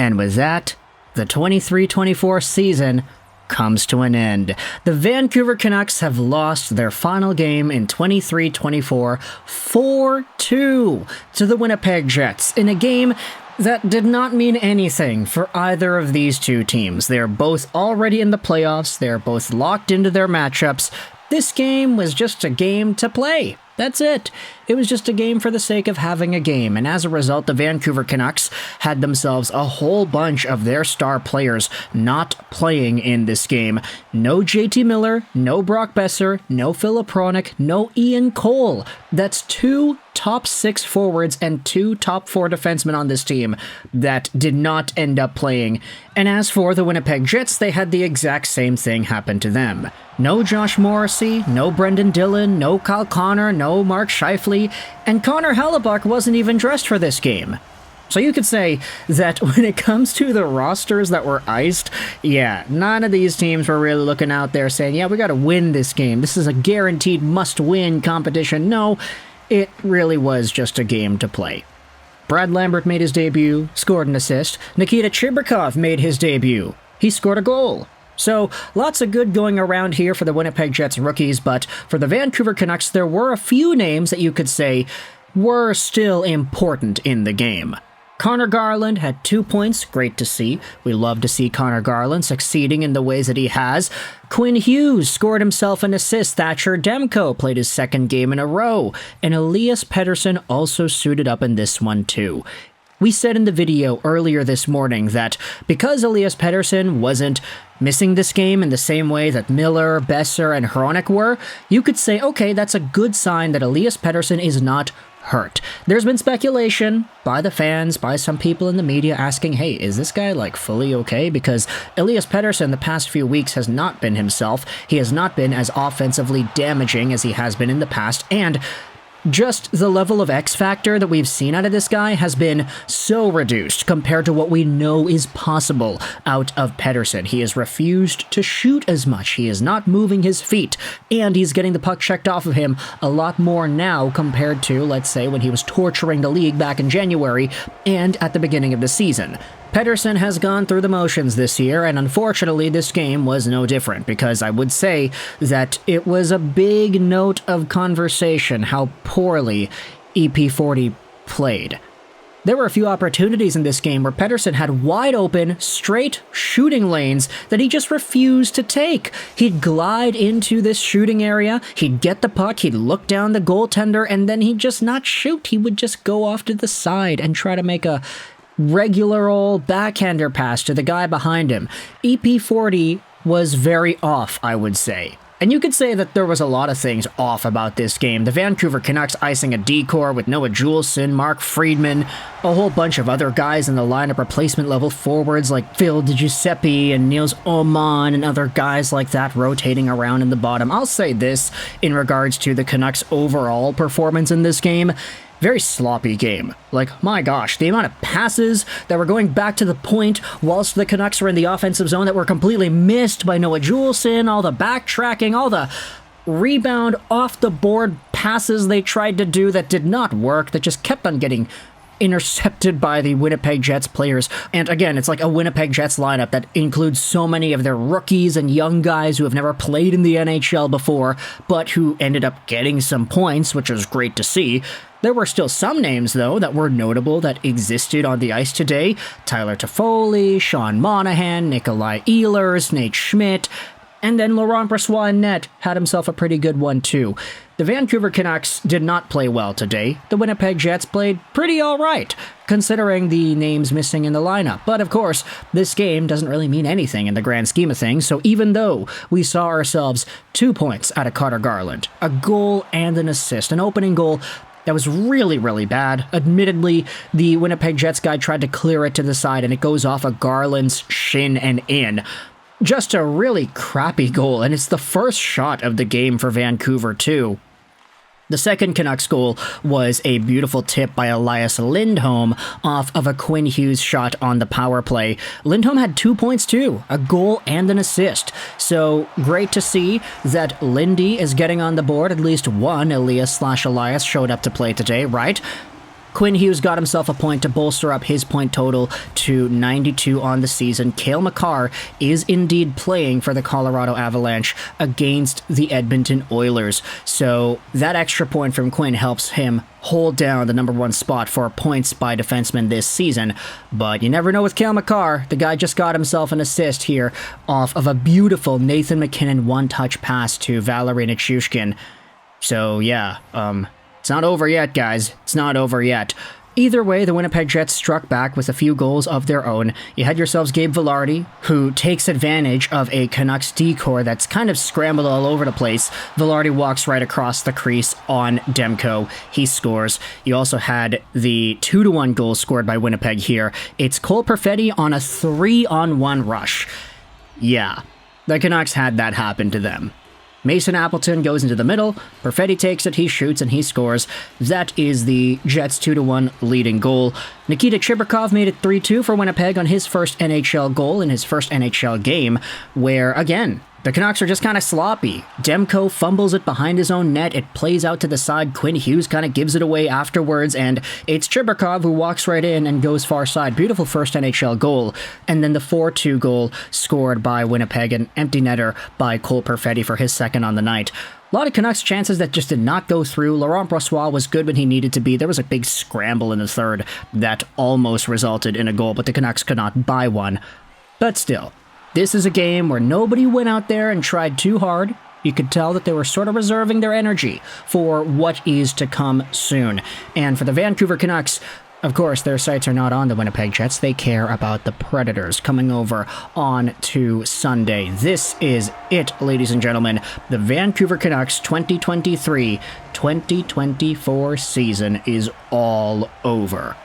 And with that, the 23-24 season comes to an end. The Vancouver Canucks have lost their final game in 23-24 4-2 to the Winnipeg Jets in a game that did not mean anything for either of these two teams. They're both already in the playoffs. They're both locked into their matchups. This game was just a game to play. That's it. It was just a game for the sake of having a game, and as a result, the Vancouver Canucks had themselves a whole bunch of their star players not playing in this game. No JT Miller, no Brock Boeser, no Filip Hronek, no Ian Cole. That's 2 top 6 forwards and 2 top 4 defensemen on this team that did not end up playing. And as for the Winnipeg Jets, they had the exact same thing happen to them. No Josh Morrissey, no Brendan Dillon, no Kyle Connor, no Mark Scheifele, and Connor Hellebuyck wasn't even dressed for this game. So you could say that when it comes to the rosters that were iced, yeah, none of these teams were really looking out there saying, yeah, we gotta win this game. This is a guaranteed must-win competition. No, it really was just a game to play. Brad Lambert made his debut, scored an assist. Nikita Chibrikov made his debut. He scored a goal. So, lots of good going around here for the Winnipeg Jets rookies, but for the Vancouver Canucks, there were a few names that you could say were still important in the game. Conor Garland had 2 points, great to see. We love to see Conor Garland succeeding in the ways that he has. Quinn Hughes scored himself an assist. Thatcher Demko played his second game in a row. And Elias Pettersson also suited up in this one too. We said in the video earlier this morning that because Elias Pettersson wasn't missing this game in the same way that Miller, Boeser, and Hronek were, you could say, okay, that's a good sign that Elias Pettersson is not hurt. There's been speculation by the fans, by some people in the media asking, hey, is this guy like fully okay? Because Elias Pettersson the past few weeks has not been himself. He has not been as offensively damaging as he has been in the past, and just the level of X factor that we've seen out of this guy has been so reduced compared to what we know is possible out of Pettersson. He has refused to shoot as much. He is not moving his feet, and he's getting the puck checked off of him a lot more now compared to, let's say, when he was torturing the league back in January and at the beginning of the season. Pettersson has gone through the motions this year, and unfortunately this game was no different, because I would say that it was a big note of conversation how poorly EP40 played. There were a few opportunities in this game where Pettersson had wide open, straight shooting lanes that he just refused to take. He'd glide into this shooting area, he'd get the puck, he'd look down the goaltender, and then he'd just not shoot. He would just go off to the side and try to make a regular old backhander pass to the guy behind him. EP40 was very off, I would say. And you could say that there was a lot of things off about this game. The Vancouver Canucks icing a decor with Noah Juleson, Mark Friedman, a whole bunch of other guys in the lineup, replacement level forwards like Phil DiGiuseppe and Niels Oman and other guys like that rotating around in the bottom. I'll say this in regards to the Canucks' overall performance in this game. Very sloppy game. Like, my gosh, the amount of passes that were going back to the point whilst the Canucks were in the offensive zone that were completely missed by Noah Juleson, all the backtracking, all the rebound off the board passes they tried to do that did not work, that just kept on getting intercepted by the Winnipeg Jets players. And again, it's like a Winnipeg Jets lineup that includes so many of their rookies and young guys who have never played in the NHL before, but who ended up getting some points, which was great to see. There were still some names, though, that were notable that existed on the ice today. Tyler Toffoli, Sean Monahan, Nikolai Ehlers, Nate Schmidt, and then Laurent Brossoit in net had himself a pretty good one, too. The Vancouver Canucks did not play well today. The Winnipeg Jets played pretty alright, considering the names missing in the lineup. But of course, this game doesn't really mean anything in the grand scheme of things, so even though we saw ourselves 2 points out of Conor Garland, a goal and an assist, an opening goal that was really, really bad. Admittedly, the Winnipeg Jets guy tried to clear it to the side, and it goes off of Garland's shin and in. Just a really crappy goal, and it's the first shot of the game for Vancouver, too. The second Canucks goal was a beautiful tip by Elias Lindholm off of a Quinn Hughes shot on the power play. Lindholm had 2 points too, a goal and an assist. So great to see that Lindy is getting on the board. At least one Elias/Elias showed up to play today, right? Quinn Hughes got himself a point to bolster up his point total to 92 on the season. Cale Makar is indeed playing for the Colorado Avalanche against the Edmonton Oilers. So that extra point from Quinn helps him hold down the number one spot for points by defenseman this season. But you never know with Cale Makar. The guy just got himself an assist here off of a beautiful Nathan MacKinnon one-touch pass to Valeri Nichushkin. So yeah, it's not over yet, guys. It's not over yet. Either way, the Winnipeg Jets struck back with a few goals of their own. You had yourselves Gabe Vilardi, who takes advantage of a Canucks decor that's kind of scrambled all over the place. Vilardi walks right across the crease on Demko. He scores. You also had the 2-1 goal scored by Winnipeg here. It's Cole Perfetti on a 3-on-1 rush. Yeah, the Canucks had that happen to them. Mason Appleton goes into the middle, Perfetti takes it, he shoots, and he scores. That is the Jets' 2-1 leading goal. Nikita Chibrikov made it 3-2 for Winnipeg on his first NHL goal in his first NHL game, where, again, the Canucks are just kind of sloppy. Demko fumbles it behind his own net, it plays out to the side, Quinn Hughes kind of gives it away afterwards, and it's Chibrikov who walks right in and goes far side. Beautiful first NHL goal. And then the 4-2 goal scored by Winnipeg, an empty netter by Cole Perfetti for his second on the night. A lot of Canucks chances that just did not go through. Laurent Brossoit was good when he needed to be. There was a big scramble in the third that almost resulted in a goal, but the Canucks could not buy one. But still, this is a game where nobody went out there and tried too hard. You could tell that they were sort of reserving their energy for what is to come soon. And for the Vancouver Canucks, of course, their sights are not on the Winnipeg Jets. They care about the Predators coming over on to Sunday. This is it, ladies and gentlemen. The Vancouver Canucks 2023-2024 season is all over.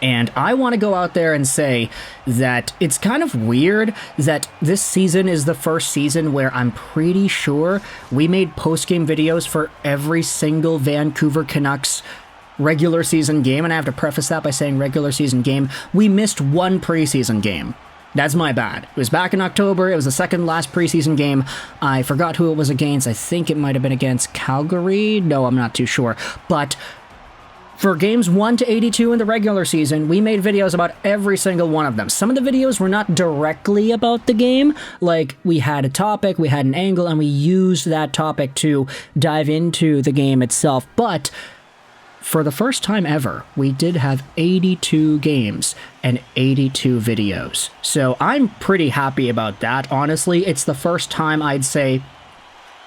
And I want to go out there and say that it's kind of weird that this season is the first season where I'm pretty sure we made post-game videos for every single Vancouver Canucks regular season game. And I have to preface that by saying regular season game. We missed one preseason game. That's my bad. It was back in October. It was the second last preseason game. I forgot who it was against. I think it might have been against Calgary. No, I'm not too sure. But for games 1 to 82 in the regular season, we made videos about every single one of them. Some of the videos were not directly about the game. Like, we had a topic, we had an angle, and we used that topic to dive into the game itself. But for the first time ever, we did have 82 games and 82 videos. So I'm pretty happy about that, honestly. It's the first time I'd say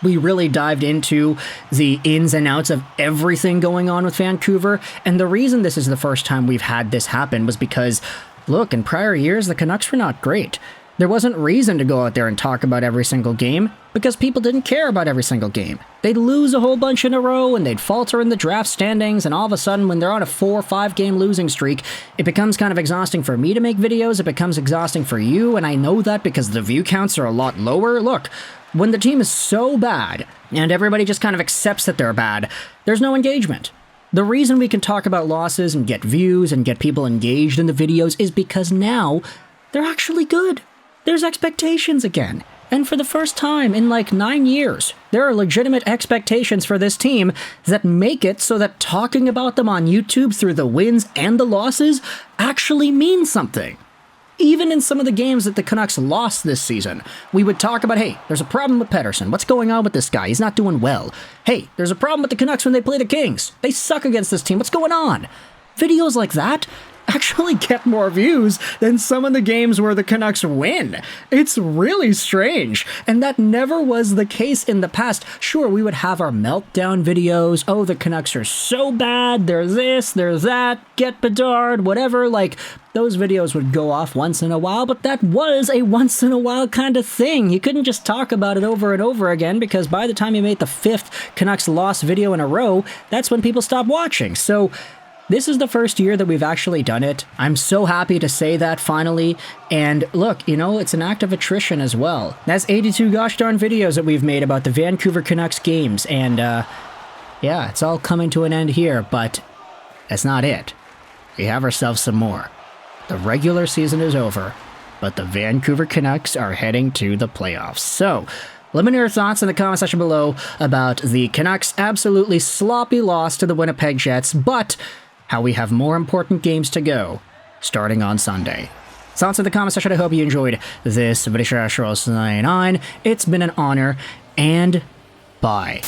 we really dived into the ins and outs of everything going on with Vancouver. And the reason this is the first time we've had this happen was because, look, in prior years, the Canucks were not great. There wasn't reason to go out there and talk about every single game because people didn't care about every single game. They'd lose a whole bunch in a row and they'd falter in the draft standings, and all of a sudden when they're on a 4 or 5 game losing streak, it becomes kind of exhausting for me to make videos, it becomes exhausting for you, and I know that because the view counts are a lot lower. Look, when the team is so bad and everybody just kind of accepts that they're bad, there's no engagement. The reason we can talk about losses and get views and get people engaged in the videos is because now they're actually good. There's expectations again. And for the first time in like 9 years, there are legitimate expectations for this team that make it so that talking about them on YouTube through the wins and the losses actually means something. Even in some of the games that the Canucks lost this season, we would talk about, hey, there's a problem with Pettersson. What's going on with this guy? He's not doing well. Hey, there's a problem with the Canucks when they play the Kings. They suck against this team. What's going on? Videos like that actually get more views than some of the games where the Canucks win. It's really strange, and that never was the case in the past. Sure, we would have our meltdown videos. Oh, the Canucks are so bad. They're this, they're that. Get Bedard, whatever. Like, those videos would go off once in a while, but that was a once in a while kind of thing. You couldn't just talk about it over and over again because by the time you made the 5th Canucks loss video in a row, that's when people stopped watching. So this is the first year that we've actually done it. I'm so happy to say that finally. And look, you know, it's an act of attrition as well. That's 82 gosh darn videos that we've made about the Vancouver Canucks games. And yeah, it's all coming to an end here, but that's not it. We have ourselves some more. The regular season is over, but the Vancouver Canucks are heading to the playoffs. So let me know your thoughts in the comment section below about the Canucks' absolutely sloppy loss to the Winnipeg Jets, but how we have more important games to go starting on Sunday. Thoughts in the comment section. I hope you enjoyed this video. It's been an honor, and bye.